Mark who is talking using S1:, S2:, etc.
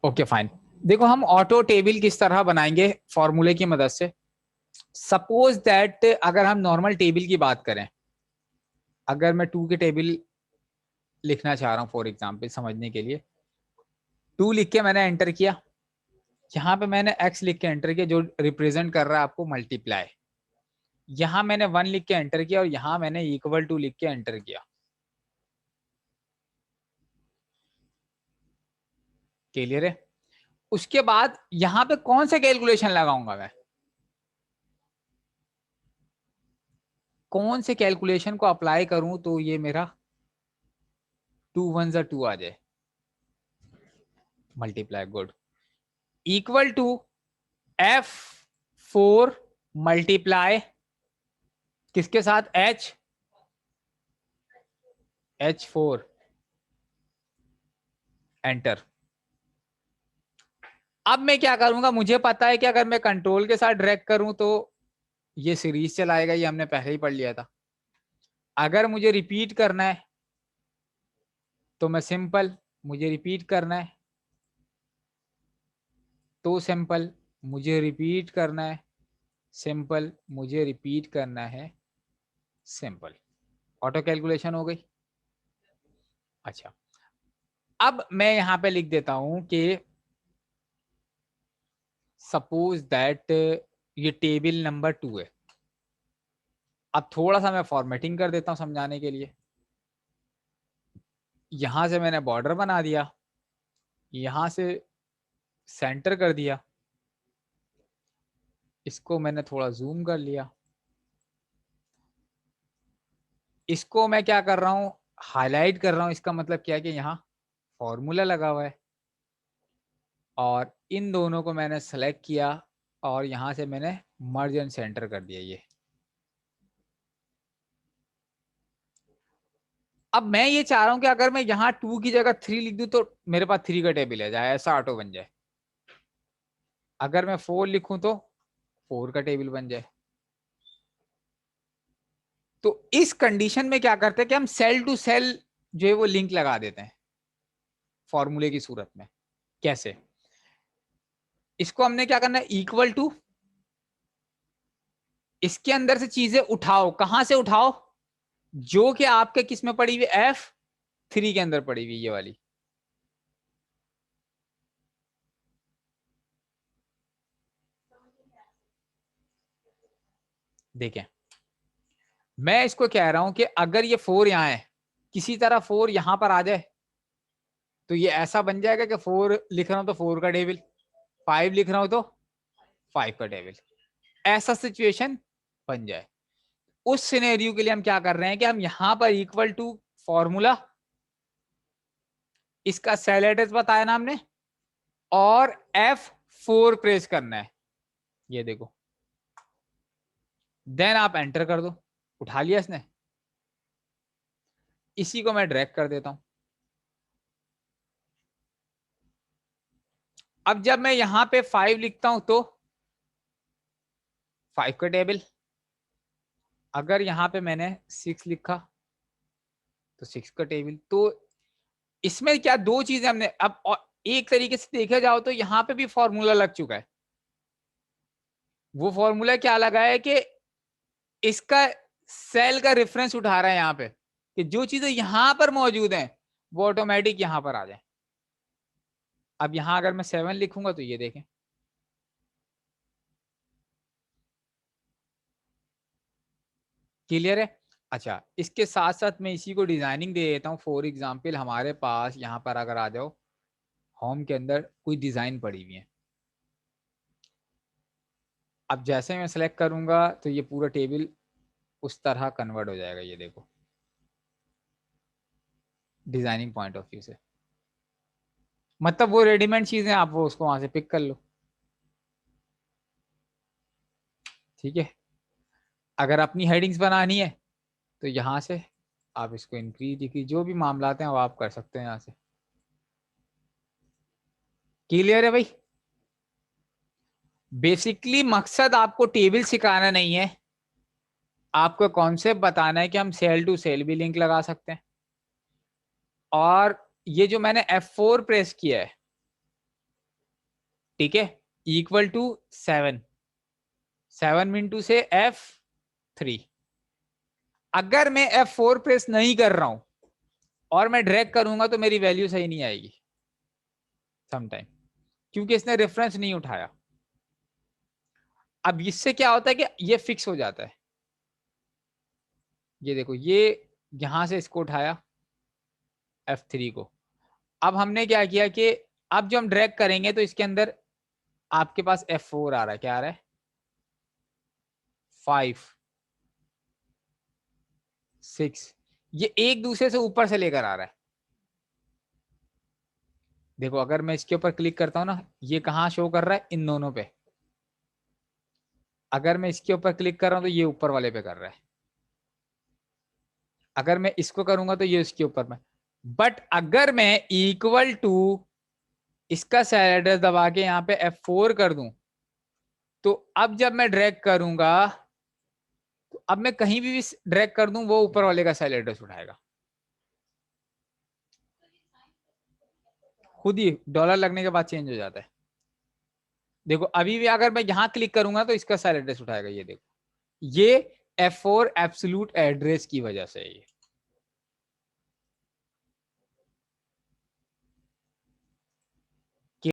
S1: Okay fine. देखो हम auto table किस तरह बनाएंगे फॉर्मूले की मदद से। सपोज दैट अगर हम नॉर्मल टेबल की बात करें, अगर मैं 2 के टेबल लिखना चाह रहा हूं फॉर एग्जांपल समझने के लिए, 2 लिख के मैंने एंटर किया, यहाँ पे मैंने x लिख के एंटर किया जो रिप्रेजेंट कर रहा है आपको मल्टीप्लाई, यहाँ मैंने 1 लिख के एंटर किया और यहाँ मैंने इक्वल टू लिख के एंटर किया। क्लियर है? उसके बाद यहाँ पे कौन सा कैलकुलेशन लगाऊंगा मैं, कौन से कैलकुलेशन को अप्लाई करूं तो ये मेरा 2 1 2 आ जाए, multiply, good, equal to F4 multiply किसके साथ, H4, एंटर। अब मैं क्या करूंगा, मुझे पता है कि अगर मैं कंट्रोल के साथ ड्रैग करूं तो ये सीरीज चलाएगा, ये हमने पहले ही पढ़ लिया था। अगर मुझे रिपीट करना है तो मैं सिंपल, मुझे रिपीट करना है तो सिंपल, मुझे रिपीट करना है सिंपल, मुझे रिपीट करना है सिंपल, ऑटो कैलकुलेशन हो गई। अच्छा, अब मैं यहां पे लिख देता हूं कि सपोज दैट ये टेबल नंबर 2 है। अब थोड़ा सा मैं फॉर्मेटिंग कर देता हूं समझाने के लिए। यहां से मैंने बॉर्डर बना दिया, यहां से सेंटर कर दिया, इसको मैंने थोड़ा जूम कर लिया, इसको मैं क्या कर रहा हूं, हाईलाइट कर रहा हूं। इसका मतलब क्या है कि यहाँ फॉर्मूला लगा हुआ है और इन दोनों को मैंने सेलेक्ट किया और यहां से मैंने मर्ज एंड सेंटर कर दिया ये। अब मैं ये चाह रहा हूं कि अगर मैं यहाँ 2 की जगह 3 लिख दूं तो मेरे पास 3 का टेबल है जाए, ऐसा ऑटो बन जाए। अगर मैं 4 लिखूं तो 4 का टेबल बन जाए। तो इस कंडीशन में क्या करते हैं कि हम सेल टू सेल जो है वो लिंक लगा देते हैं फॉर्मूले की सूरत में। कैसे? इसको हमने क्या करना है, इक्वल टू, इसके अंदर से चीजें उठाओ। कहां से उठाओ? जो कि आपके किस में पड़ी हुई, F3 के अंदर पड़ी हुई ये वाली। देखें, मैं इसको कह रहा हूं कि अगर ये 4 यहां है, किसी तरह 4 यहां पर आ जाए तो ये ऐसा बन जाएगा कि 4 लिख रहा हूं तो 4 का टेबल, 5 लिख रहा हूं तो 5 का टेबल, ऐसा सिचुएशन बन जाए। उस सिनेरियो के लिए हम क्या कर रहे हैं कि हम यहां पर इक्वल टू फॉर्मूला, इसका सेल एड्रेस बताया ना हमने, और F4 प्रेस करना है, ये देखो, देन आप एंटर कर दो। उठा लिया इसने, इसी को मैं ड्रैग कर देता हूं। अब जब मैं यहां पे 5 लिखता हूं तो 5 का टेबल, अगर यहां पे मैंने 6 लिखा तो 6 का टेबल। तो इसमें क्या दो चीजें हमने अब, और एक तरीके से देखा जाओ तो यहां पे भी फॉर्मूला लग चुका है। वो फॉर्मूला क्या लगा है कि इसका सेल का रेफरेंस उठा रहा है यहाँ पे, कि जो चीजें यहां पर मौजूद हैं वो ऑटोमेटिक यहां पर आ जाए। अब यहां अगर मैं 7 लिखूंगा तो ये देखें, क्लियर है? अच्छा, इसके साथ साथ मैं इसी को डिजाइनिंग दे देता हूँ। फॉर एग्जाम्पल हमारे पास यहाँ पर अगर आ जाओ, होम के अंदर कोई डिजाइन पड़ी हुई है। अब जैसे मैं सेलेक्ट करूंगा तो ये पूरा टेबल उस तरह कन्वर्ट हो जाएगा, ये देखो, डिजाइनिंग पॉइंट ऑफ व्यू से। मतलब वो रेडीमेड चीजें, आप वो उसको वहां से पिक कर लो, ठीक है। अगर अपनी हेडिंग्स बनानी है तो यहाँ से आप इसको इंक्रीज डिक्रीज जो भी मामलात हैं वो आप कर सकते हैं यहाँ से। क्लियर है भाई? बेसिकली मकसद आपको टेबल सिखाना नहीं है, आपको कॉन्सेप्ट बताना है कि हम सेल टू सेल भी लिंक लगा सकते हैं। और ये जो मैंने F4 प्रेस किया है, ठीक है, इक्वल टू 7 इंटू से F3। अगर मैं F4 प्रेस नहीं कर रहा हूं और मैं ड्रैग करूंगा तो मेरी वैल्यू सही नहीं आएगी समटाइम, क्योंकि इसने रेफरेंस नहीं उठाया। अब इससे क्या होता है कि ये फिक्स हो जाता है। ये देखो, ये यहां से इसको उठाया F3 को। अब हमने क्या किया कि अब जो हम ड्रैग करेंगे तो इसके अंदर आपके पास F4 आ रहा है, क्या आ रहा है 5 6, ये एक दूसरे से ऊपर से लेकर आ रहा है। देखो अगर मैं इसके ऊपर क्लिक करता हूं ना, ये कहाँ शो कर रहा है, इन दोनों पे। अगर मैं इसके ऊपर क्लिक कर रहा हूं तो ये ऊपर वाले पे कर रहा है। अगर मैं इसको करूंगा तो ये इसके ऊपर में। बट अगर मैं इक्वल टू इसका सेल एड्रेस दबा के यहाँ पे F4 कर दूं, तो अब जब मैं ड्रैग करूंगा तो अब मैं कहीं भी ड्रैग कर दूं वो ऊपर वाले का सेल एड्रेस उठाएगा खुद ही। डॉलर लगने के बाद चेंज हो जाता है। देखो अभी भी अगर मैं यहां क्लिक करूंगा तो इसका सेल एड्रेस उठाएगा। ये देखो, ये F4 एब्सोल्यूट एड्रेस की वजह से है ये।